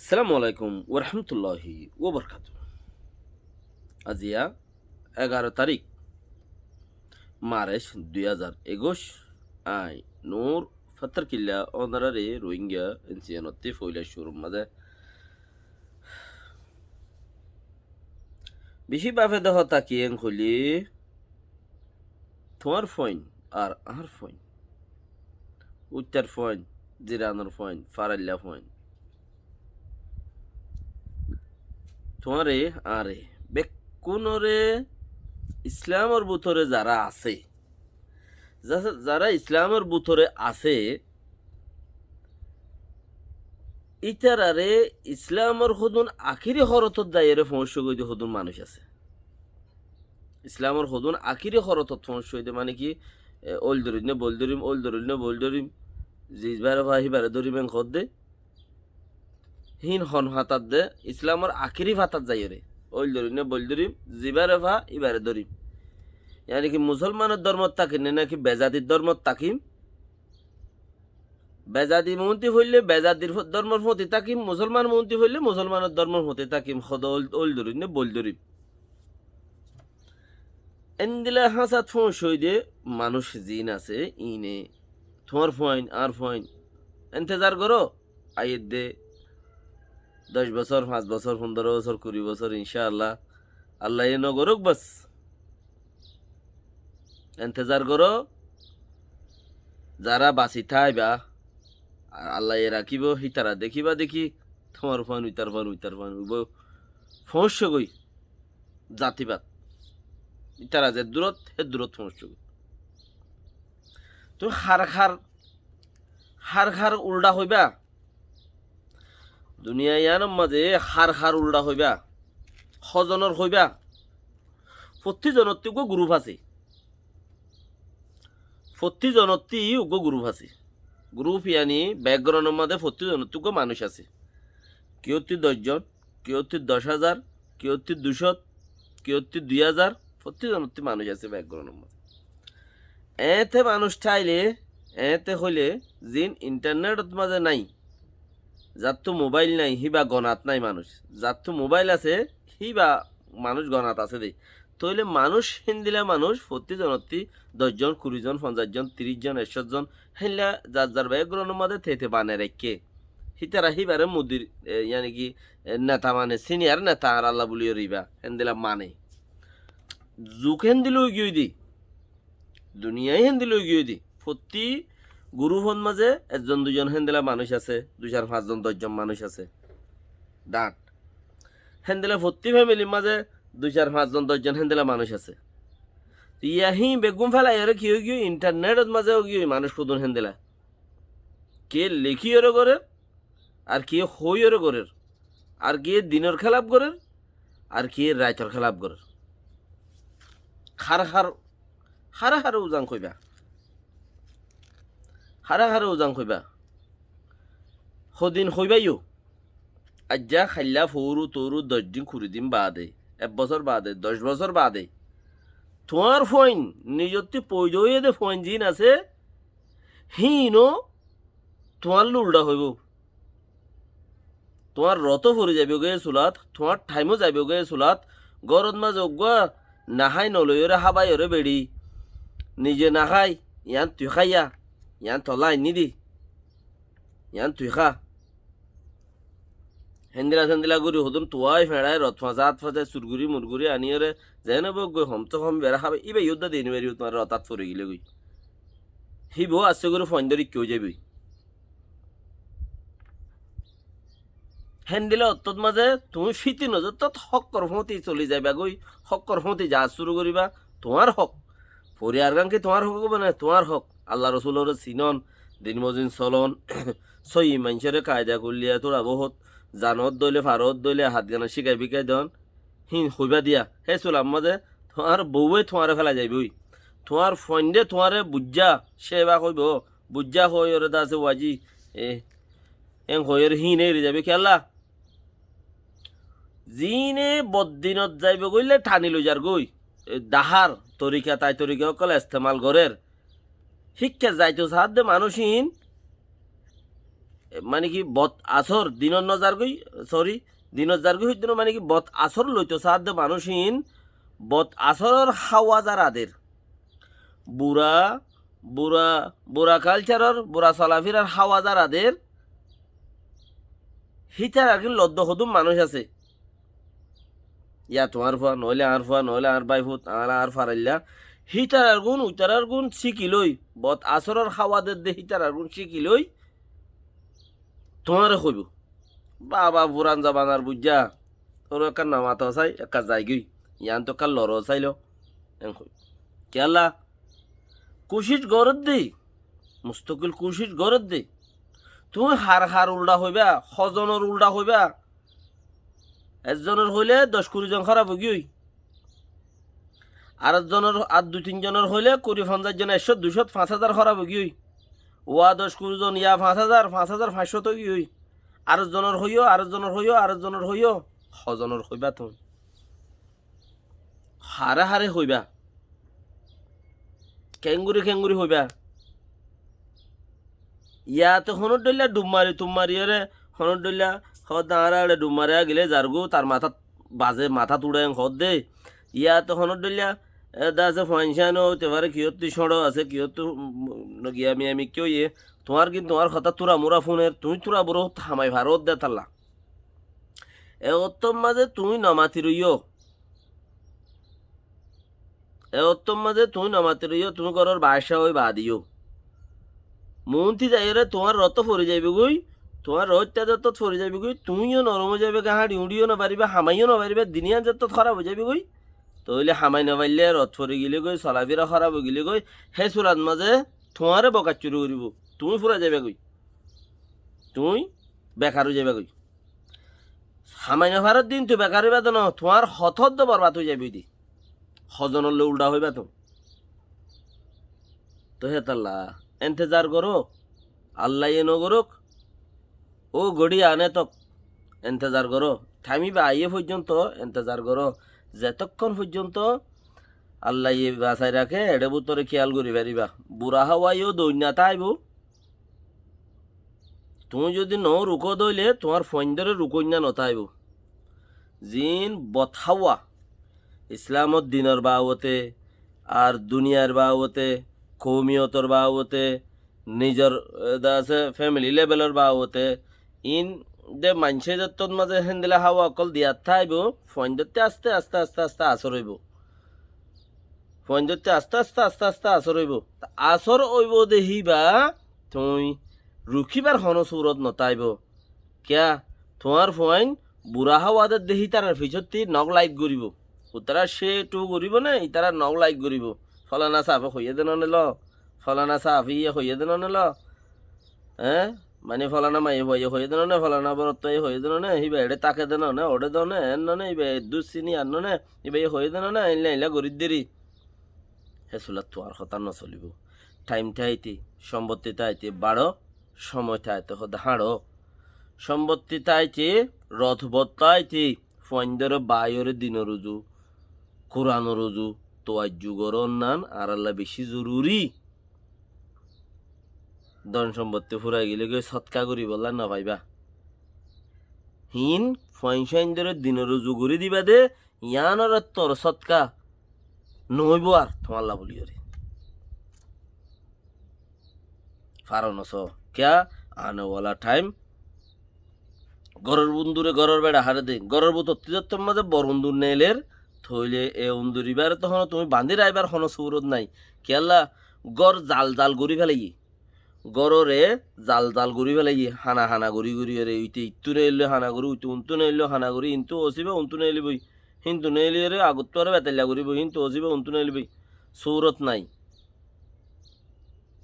আসসালামু আলাইকুম ওরহামতুল্লাহি ওবরকাত। আজিয়া 11 তারিখ মার্চ 2021 আই নূর ফতর কিল্লা অনারারে রোহিঙ্গা এনসিয়ানতে ফইলা শুরুর মাঝে বেশি বাফে দেহ তাকিয়েন হলি তোমার ফইন আর আর ফইন উত্তর ফইন জিরানোর ফইন ফারাল্লা ফইন তোমারে আরে বেকুনরে ইসলামের বুথরে যারা আছে যারা ইসলামের বুথরে আছে ইতারারে ইসলামের হদুন আখিরি হরতত দায়েরে ফমস্য গইতে হদুন মানুষ আছে। ইসলামের হদুন আখিরি হরতত ফমস্য হইতে মানে কি ওল ধরিম না বল ধরিম ওল ধরিল না বল ধরিম জিবারে ভাহিবারে ধরিবেন খদ দে হিন হন হাতাত দে ইসলামের আখিরি ভাতাত যাইরে ওল ধরিম না বল ধরিম জিবারে ভা ইবারে ধরিম ইয়ানি কি মুসলমানের ধর্মত তাকিম নাকি বেজাতির ধর্মত তাকিম। বেজাদি মন্ত্রী হইলে বেজাদির ধর্মের মতে তাকিম, মুসলমান মন্ত্রী হইলে মুসলমানের ধর্মের মতে তাকিম। খদ ওল ধরিম না বল ধরিম এনদিলা হাসাত ফোন সইদে মানুষ জিন আছে ইনে তোমার ফইন আর ফইন এন্তেজার করো আইয়ের দে 10 বছর 5 বছর 15 বছর 20 বছর ইনশাআল্লাহ আল্লাহ এ নগরক বাস এন্তেজার করো যারা বাঁচি থাইবা আর আল্লাহ এ রাখিব হিতারা দেখিবা দেখি তোমার ফান উইতার ফান উইতার ফান উইব ফমস্য গই জাতিবাদ ইতারা যে দূরত হে দূরত ফমস্য গই তো হার খার উল্টা হইবা দুনিয়া ইয়ানোর মাঝে হার উল্টা হইবা হজনের হইবা প্রতিজনত্তি উগ্র গ্রুপ আছে প্রতিজনত্তি উগ্র গ্রুপ আছে গ্রুপ ইয়ানি ব্যাকগ্রাউন্ডের মধ্যে প্রতিজনত্তি উগ্র মানুষ আছে কেউ 10 জন কেউ 10,000 কেউ 200 কেউ 2,000 প্রতিজনত্তি মানুষ আছে ব্যাকগ্রাউন্ডের মধ্যে এতে মানুষ চাইলে এতে হইলে জিন ইন্টারনেটের মাঝে নাই যার তো মোবাইল নাই হিবা গণাত নাই মানুষ যার তো মোবাইল আছে হিবা মানুষ গণাত আছে দে তইলে মানুষ হিন্দিলা মানুষ প্রতিজনত্তি 10 জন 20 জন 50 জন 30 জন 100 জন হেনলা যার ব্যাকগ্রাউন্ডের মধ্যে থেতে বানে রেখে হিতারা হিবারে মুদির ইয়ানি কি নেতা মানে সিনিয়র নেতা আর আল্লাহ বলিও রিবা হেন্দিলা মানে জুক হেন্দিলো গিয়ে দি দুনিয়ায় হেন্দিলো গিয়ে দি প্রতি গুরুভন মাঝে 1 জন 2 জন হেন্দিলা মানুষ আছে 2 4 5 জন 10 জন মানুষ আছে ডাট হেন্দিলা প্রতি ফ্যামিলির মাঝে 2 4 5 জন 10 জন হেন্দিলা মানুষ আছে ইয়াহি বেগুম ফেলা এর কি গিয়ে ইন্টারনেটের মাঝে গিয়ে মানুষ কুদুন হেন্দিলা কে লেখি ওরে করে আর কে হই ওরে করে আর কে দিনের খেলাপ করে আর কে রাইতর খেলাপ করে হার উজাং কইবা হারে উজাং কইবা সদিন হইবাইও আজ্জা খাইলা ফৌরু তরু 10 দিন 20 দিন বাদে 1 বছর বাদে 10 বছর বাদে তোমার ফইন নিজত্তি পয়দয়ে দে ফইন জিন আছে হিনো তোমার উল্টা হইব তোমার রত ভরে যাবে গে চুলাত তোমার টাইমও যাবে গে চুলাত গরত মাঝে অগুয়া নাহাই নলয়রে হাবাই ওরে বেড়ি নিজে নাখাই ইয়ান তুই খাইয়া ইয়ান তলাই নিদি ইয়ান তুই খা হেন্দিলা গুড়ি হদুন তোয়াই ফেড়াই রথ ফাঁজাত ফাঁজাই চুরগুড়ি মুরগুড়ি আনিয়রে যেন গই হম তো হম বেড়া খাবে ইবে ইউদ্ধ দিন বেরি তোমার রতাত ফরে গিলে গই হিব আছে করে ফোন ধরি কেউ যাবি হেন্দিলা অত্তত মাঝে তুমি ফিতি নজর তত হক কর্মতি চলি যাবা গই হক কর্মতি যা শুরু করিবা তোমার হক পরিয়ার গানকে তোমার হক হবে না তোমার হক আল্লাহ রসুলের সিনন দিন মজিন চলন সই মানুষের কায়দা করলিয়া তোরা বহুত জানত দইলে ফারত দইলে হাত গানা শিকাই বিকাই দন হিন হইবা দিয়া হে চলাম মাঝে তোমার বউয়ে তোমারে ফেলা যাইবই তোমার ফন্ডে তোমারে বুজ্জা সে বা কইব বুজ্জা হই ওরে দাসে ওয়াজি এং হইয়ের হিনে এড়ে যাবে খেলা জিনে বদিনত যাইব গইলে টানি লই যার গই দাহার তরিকা তাই তরিকা অকল ইস্তেমাল গরের শিক্ষা যাইতো সাহায্যে মানুষহীন মানে কি বত আসর দিনের নজার গই সরি দিনের জার গই হইতো মানে কি বত আসর লইতো সাদ মানুষিন বত আসরের হাওয়া যারাদের বুড়া বুড়া বুড়া কালচারের বুড়া চলাফিরার হাওয়া যারাদের হিতার আর কি লদ্দ হদুম মানুষ আছে ইয়া তোমার ফুয়া নইলে আর ফুয়া নইলে আর বাই ফুত আর ফারাইল্লা হিতার আর গুণ উইতার আর গুণ শিকিলই বত আসরের হাওয়াদের দে হিতার আর গুণ শিকিলই তোমারে কইব বাবা পুরান জামানার বুঝা তোর একটা নামাতো চাই একটা যাইগই ইয়ান তো কাল লড়ো চাইল কেলা কুশিস গরত দেই মুস্তকিল কুশিস গরত দেই তুমি হার হার উল্টা হইবা সজনের উল্টা হইবা একজনের হইলে 10-20 জন খারাপ হই আর একজনের আর 2-3 জনের হইলে 20-50 জন 100-200-5,000 খারাপ হই ওয়া 10-20 জন ইয়া 5,000 5,500 তো হই আর একজনের হইও আর একজনের হইও আর একজনের হইও সজনের হইবা তুমি হারে হারে হইবা কেঙ্গুরি কেঙ্গুরি হইবা ইয়াতে হনুর ডলিয়া ডুবমারি তুমারি রে হনুর ডলিয়া হদ দাঁড়া ডুবমারিয়া গেলে যারগু তার মাথা বাজে মাথা তুড়ে হদ দে ইয়াতে হনুর ডলিয়া এটা আছে ফাইনশানো হতে পারে কিয়ত্তি সড়ো আছে কিয়ত্তু গিয়া আমি কেউ ইয়ে তোমার কিন্তু তোমার কথা তুরা মুরা ফোনের তুমি তুরা বড় হামাই ভারত দে তাল্লা এ উত্তম মাঝে তুমি নমাতি রইও এ উত্তম মাঝে তুমি নমাতি রইও তুমি ঘরের বাসা হই বা দিও মন্ত্রী যাই রে তোমার রত ফরি যাইবে গই তোমার রথটা যত ফরি যাইবে গই তুমিও নরম যাবে গাহাড়ি উড়িও না পারিবা হামাইও না পারিবা দিনিয়া যত খারাপ হয়ে যাবে গই তইলে হামাই না পারলে রথ ফরি গেলে গই চলাফেরা খারাপ হয়ে গেলে গই হে চুলার মাঝে তোমারে বকাত চুরি করিব তুমি ফুরা যাবে গই তুমি বেকার হয়ে যাবে গই হামাই না ফারার দিন তুই বেকার হইবা তো না তোমার হথত বরবাদ হয়ে যাবে দি হজনলে উল্টা হইবা তো হে তাল্লা এন্তেজার করো আল্লাহ এনো করুক ও গড়ি আনে তক এন্তেজার করো থামিবা আইয়ে পর্যন্ত এন্তেজার করো যেতক্ষণ পর্যন্ত আল্লাহ বাসাই রাখে এডে বুতরে খেয়াল করি পারিবা বুড়া হাওয়াইও দৈন্যতা আইব তুমি যদি ন রুকো দইলে তোমার ফৈন্দরে রুকন্যা নতাইব জিন বথাওয়া ইসলামত দিনের বাবতে আর দুনিয়ার বাবতে কৌমিয়তর বাবতে নিজের আছে ফ্যামিলি লেভেলের বাবতে ইন দে মানসে যতর মাঝে হেন্দিলে হাওয়া অকল দিয়ার থাইব ফৈন্দতে আস্তে আস্তে আস্তে আস্তে আসর হইব ফৈন্দতে আস্তে আস্তে আস্তে আস্তে আসর হইব আসর হইব দেহিবা তুমি রুখিবার হন সুরত নতাইব কিয়া তোমার ফোন বুড়া হাওয়াদের দেহি তার পিছতি নগ লাইক করিব উতারা সে টু করিব না ইতারা নগ লাইক করিব ফলানা সাফে হইয়ে দেন নেল ফলানা সাফি হইয়ে দেন নেল হ্যাঁ মানে ফলানা মাই হইয়ে দেন নে ফলানা বরত হইয়ে দেন নে হিবা এডে তাকে দেন নে ওডে দেন নে এন নে ইবে দুধ চিনি আন নে ইবে হইয়ে দেন না ইনলা ইনলা গরিব দেরি হেসুলা তো আর কথা নচলিব টাইমটা আইতে সম্পত্তিটা আইতে বাড়ো সময়টা আইতে হদ হাড়ো সম্পত্তিটা আইতে রথবত্তা আইতে ফন্দর বায়রে দিন রুজু কোরআন রুজু তো আজ যুগর অন্যান আর আল্লাহ বেশি জরুরি ধন সম্পত্তি ফুরাই গেলে গিয়ে সৎকা করি বললা না পাইবা হিন ফইনসাইন্দরে দিন রুজু করে দিবা দে ইয়ানর তোর সৎকা নইব আর তোমার লা বলি রে ফারনস ক্যা আনেওয়ালা টাইম গরর বন্ধুরে গরর বেড়া হারে দে গরর বুত অত্যাচার মাঝে বর বন্ধুর নেলের থইলে এ অন্দুরিবার তখন তুমি বান্ধি রাইবার হন সুরত নাই কেলা গর জাল জাল গড়ি ফেলাই গররে জাল জাল গড়ি ফেলাই হানা হানা গড়ি গড়ি রে ইতে ইত্তু নেইলে হানা গড়ি উইতে উন্তু নেইলে হানা গড়ি ইন্তু অসিবে উন্তু নেইলিবই হিন্তু নেইলি রে আগত পরে বেতাল্লা গড়িব হিন্তু অসিবে উন্তু নেইলিবই সুরত নাই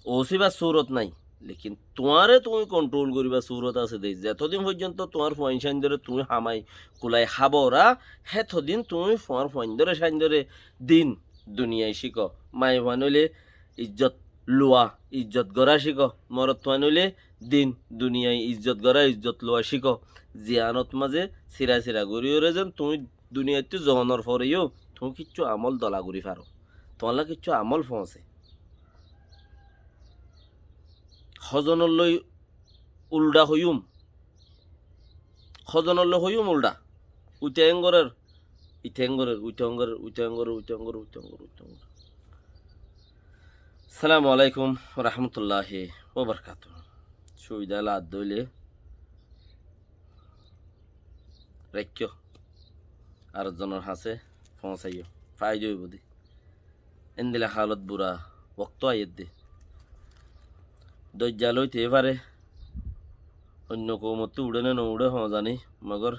অসিবা সুরত নাই লেকিন তোমারে তুমি কন্ট্রোল করিবা সুরত আছে দেই যতদিন পর্যন্ত তোমার ফয়েন সাইন্দরে তুমি হামাই কুলাই হাবরা হেতদিন তুমি তোমার ফয়েন্দরে সাইন্দরে দিন দুনিয়ায় শিখ মাই ভানলে ইজ্জত লোয়া ইজ্জত গড়া শিখ মরত ভানলে দিন দুনিয়ায় ইজ্জত গড়া ইজ্জত লোয়া শিখ জিয়ানত মাঝে সিরা সিরা গড়িওরে যেন তুমি দুনিয়াতে জহনের পরেও তুমি কিচ্ছু আমল দলা করি পারো তোমার কিচ্ছু আমল পৌঁছে হজনলৈ উল্ডা হইম খজনলে হইম উল্ডা উইটেঙ্গরের ইটেঙ্গরের উইটঙ্গরের উইটঙ্গরের উইটঙ্গরের উইটঙ্গর উইটঙ্গর সালামু আলাইকুম রহমতুল্লাহি ওবরকাত সুবিধা লাদ দইলে রাখ্য আর জনের হাসে পৌঁছাইও ফাই দইব দি এন্দিলা হালত বুড়া বক্ত আইয়ের দে দজ্জাল হইতে পারে অন্য কৌমতো উড়ে না উড়ে হ জানি মগর